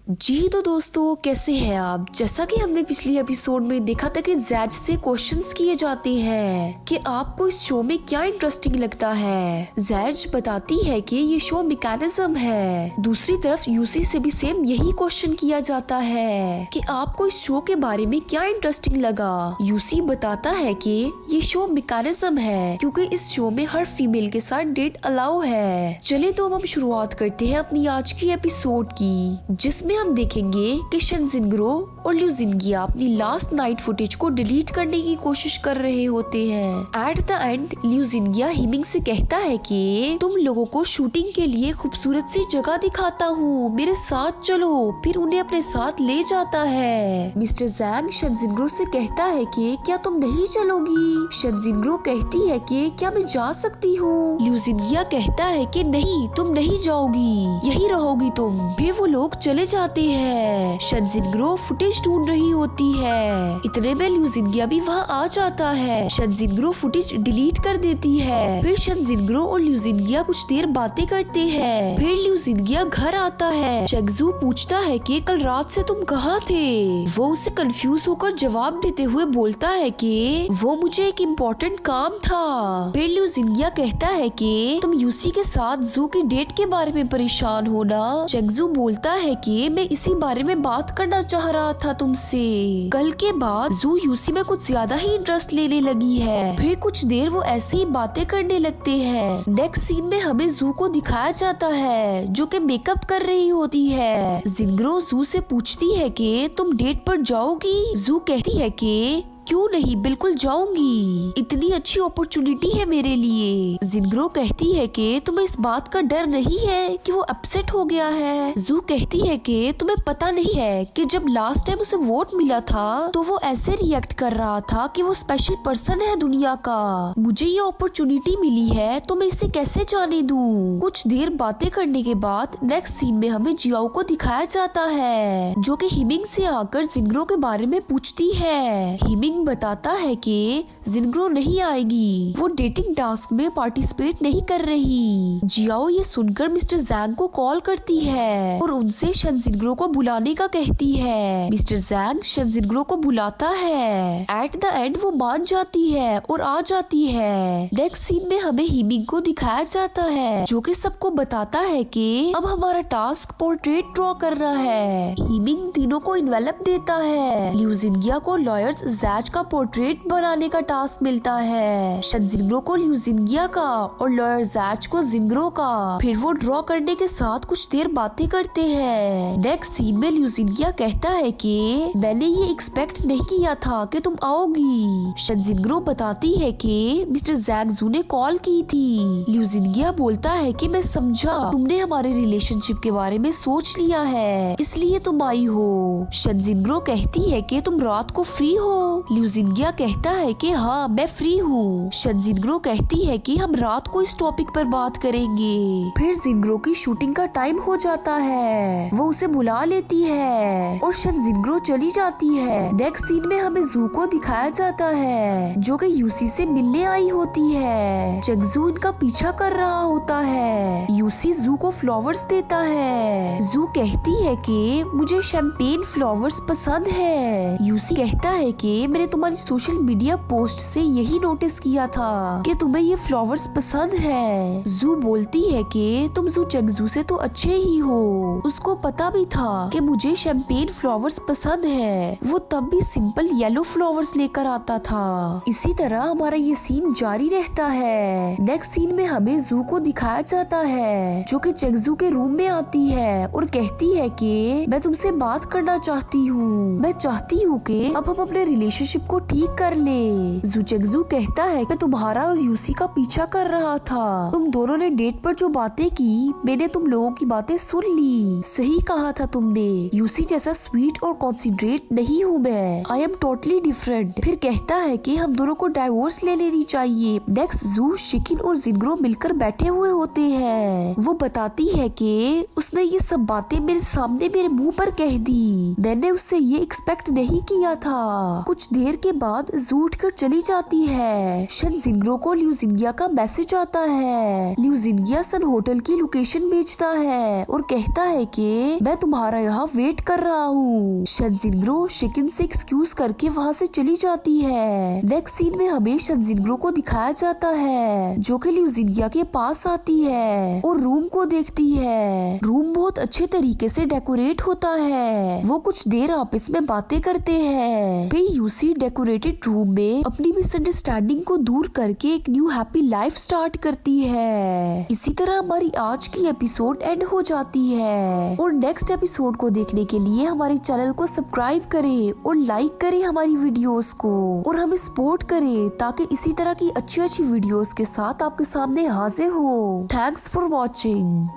जी तो दोस्तों, कैसे हैं आप। जैसा कि हमने पिछले एपिसोड में देखा था कि जैज से क्वेश्चंस किए जाते हैं कि आपको इस शो में क्या इंटरेस्टिंग लगता है। जैज बताती है कि ये शो मैकेनिज्म है। दूसरी तरफ यूसी से भी सेम यही क्वेश्चन किया जाता है कि आपको इस शो के बारे में क्या इंटरेस्टिंग लगा। यूसी बताता है कि ये शो मैकेनिज्म है क्योंकि इस शो में हर फीमेल के साथ डेट अलाउ है। चले तो अब हम शुरुआत करते हैं अपनी आज की एपिसोड की, जिसमें हम देखेंगे कि शन जिनग्रो और ल्यू जिनगिया अपनी लास्ट नाइट फुटेज को डिलीट करने की कोशिश कर रहे होते हैं। एट द एंड ल्यू जिनगिया हिमिंग से कहता है कि तुम लोगों को शूटिंग के लिए खूबसूरत सी जगह दिखाता हूँ, मेरे साथ चलो। फिर उन्हें अपने साथ ले जाता है। मिस्टर जैंग शन जिनग्रो से कहता है कि क्या तुम नहीं चलोगी। शन जिनग्रो कहती है कि क्या मैं जा सकती हूँ। ल्यू जिनगिया कहता है कि नहीं, तुम नहीं जाओगी, यही रहोगी तुम। फिर वो लोग चले जाते हैं। शन जिनग्रो फुटेज ढूंढ रही होती है। इतने में ल्यू जिनगिया भी वहाँ आ जाता है। शन जिनग्रो फुटेज डिलीट कर देती है। फिर शन जिनग्रो और ल्यू जिनगिया कुछ देर बातें करते हैं। फिर ल्यू जिनगिया घर आता है। चेगजू पूछता है कि कल रात से तुम कहाँ थे। वो उसे कंफ्यूज होकर जवाब देते हुए बोलता है कि वो मुझे एक इम्पोर्टेंट काम था। फिर ल्यू जिनगिया कहता है कि तुम यूसी के साथ जू की डेट के बारे में परेशान हो ना। चेगजू बोलता है कि मैं इसी बारे में बात करना चाह रहा था तुमसे। कल के बाद जू यूसी में कुछ ज्यादा ही इंटरेस्ट लेने लगी है। फिर कुछ देर वो ऐसी ही बातें करने लगते हैं। नेक्स्ट सीन में हमें जू को दिखाया जाता है जो कि मेकअप कर रही होती है। जिनग्रो जू से पूछती है कि तुम डेट पर जाओगी। जू कहती है कि क्यों नहीं, बिल्कुल जाऊंगी, इतनी अच्छी अपॉर्चुनिटी है मेरे लिए। जिनग्रो कहती है कि तुम्हें इस बात का डर नहीं है कि वो अपसेट हो गया है। जू कहती है कि तुम्हें पता नहीं है कि जब लास्ट टाइम उसे वोट मिला था तो वो ऐसे रिएक्ट कर रहा था कि वो स्पेशल पर्सन है दुनिया का। मुझे ये अपॉर्चुनिटी मिली है तो मैं इसे कैसे जाने दूं। कुछ देर बातें करने के बाद नेक्स्ट सीन में हमें जियाओ को दिखाया जाता है जो कि हिमिंग से आकर जिनग्रो के बारे में पूछती है। हिमिंग बताता है कि जिनग्रो नहीं आएगी, वो डेटिंग टास्क में पार्टिसिपेट नहीं कर रही। जियाओ ये सुनकर मिस्टर जैंग को कॉल करती है और उनसे शन जिनग्रो को बुलाने का कहती है। मिस्टर जैंग शन जिनग्रो को बुलाता है। एट द एंड वो मान जाती है और आ जाती है। नेक्स्ट सीन में हमें हिमिंग को दिखाया जाता है जो कि सबको बताता है कि अब हमारा टास्क पोर्ट्रेट ड्रॉ करना है। हिमिंग तीनों को इन्वेलप देता है। ल्यू जिनगिया को लॉयर्स जैज का पोर्ट्रेट बनाने का टास्क मिलता है। शन जिनग्रो को ल्यू जिनगिया का और लॉयर जैज को जिनग्रो का। फिर वो ड्रॉ करने के साथ कुछ देर बातें करते हैं। नेक्स्ट सीन में ल्यू जिनगिया कहता है कि मैंने ये एक्सपेक्ट नहीं किया था कि तुम आओगी। शन जिनग्रो बताती है कि मिस्टर जैंग जू ने कॉल की थी। ल्यू जिनगिया बोलता है कि मैं समझा तुमने हमारे रिलेशनशिप के बारे में सोच लिया है, इसलिए तुम आई हो। शन जिनग्रो कहती है कि तुम रात को फ्री हो। ल्यू जिनगिया कहता है कि हाँ मैं फ्री हूँ। शन जिनग्रो कहती है कि हम रात को इस टॉपिक पर बात करेंगे। फिर जिनग्रो की शूटिंग का टाइम हो जाता है। वो उसे बुला लेती है और शन जिनग्रो चली जाती है। नेक्स्ट सीन में हमें जू को दिखाया जाता है जो कि यूसी से मिलने आई होती है। चेगजू इनका पीछा कर रहा होता है। यूसी जू को फ्लावर्स देता है। जू कहती है कि मुझे शैंपेन फ्लावर्स पसंद है। यूसी कहता है कि मैंने तुम्हारी सोशल मीडिया पोस्ट से यही नोटिस किया था कि तुम्हें ये फ्लावर्स पसंद है। जू बोलती है कि तुम जू चेगजू से तो अच्छे ही हो, उसको पता भी था कि मुझे शैंपेन फ्लावर्स पसंद है। वो तब भी सिंपल येलो फ्लावर्स लेकर आता था। इसी तरह हमारा ये सीन जारी रहता है। नेक्स्ट सीन में हमें जू को दिखाया जाता है जो कि चेगजू के रूम में आती है और कहती है कि मैं तुमसे बात करना चाहती हूँ। मैं चाहती हूँ कि अब हम अपने रिलेशनशिप को ठीक कर ले। जू चेगजू कहता है मैं तुम्हारा और यूसी का पीछा कर रहा था। तुम दोनों ने डेट पर जो बातें की, मैंने तुम लोगों की बातें सुन ली। सही कहा था तुमने, यूसी जैसा स्वीट और कॉन्सेंट्रेट नहीं हूँ मैं। I am totally different. फिर कहता है कि हम दोनों को डाइवोर्स ले लेनी चाहिए। नेक्स्ट जू, शिकिन और जिनग्रो मिलकर बैठे हुए होते हैं। वो बताती है कि उसने ये सब बातें मेरे सामने मेरे मुंह पर कह दी। मैंने उससे ये एक्सपेक्ट नहीं किया था। कुछ देर के बाद जू उठकर चली जाती है। शन जिंगरो को लिu जिंगिया का मैसेज आता है। लिu जिंगिया सन होटल की लोकेशन भेजता है और कहता है कि मैं तुम्हारा यहाँ वेट कर रहा हूँ। शन जिंगरो शिकिन से एक्सक्यूज करके वहाँ से चली जाती है। नेक्स्ट सीन में हमें शन जिंगरो को दिखाया जाता है जो कि लिu जिंगिया के पास आती है और रूम को देखती है। रूम बहुत अच्छे तरीके से डेकोरेट होता है। वो कुछ देर आपस में बातें करते हैं। फिर यूसी डेकोरेटेड रूम में अपनी मिसअंडरस्टैंडिंग को दूर करके एक न्यू हैप्पी लाइफ स्टार्ट करती है। इसी तरह हमारी आज की एपिसोड एंड हो जाती है। और नेक्स्ट एपिसोड को देखने के लिए हमारे चैनल को सब्सक्राइब करें और लाइक करें हमारी वीडियोस को और हमें सपोर्ट करें ताकि इसी तरह की अच्छी अच्छी वीडियोस के साथ आपके सामने हाजिर हो। Thanks for watching.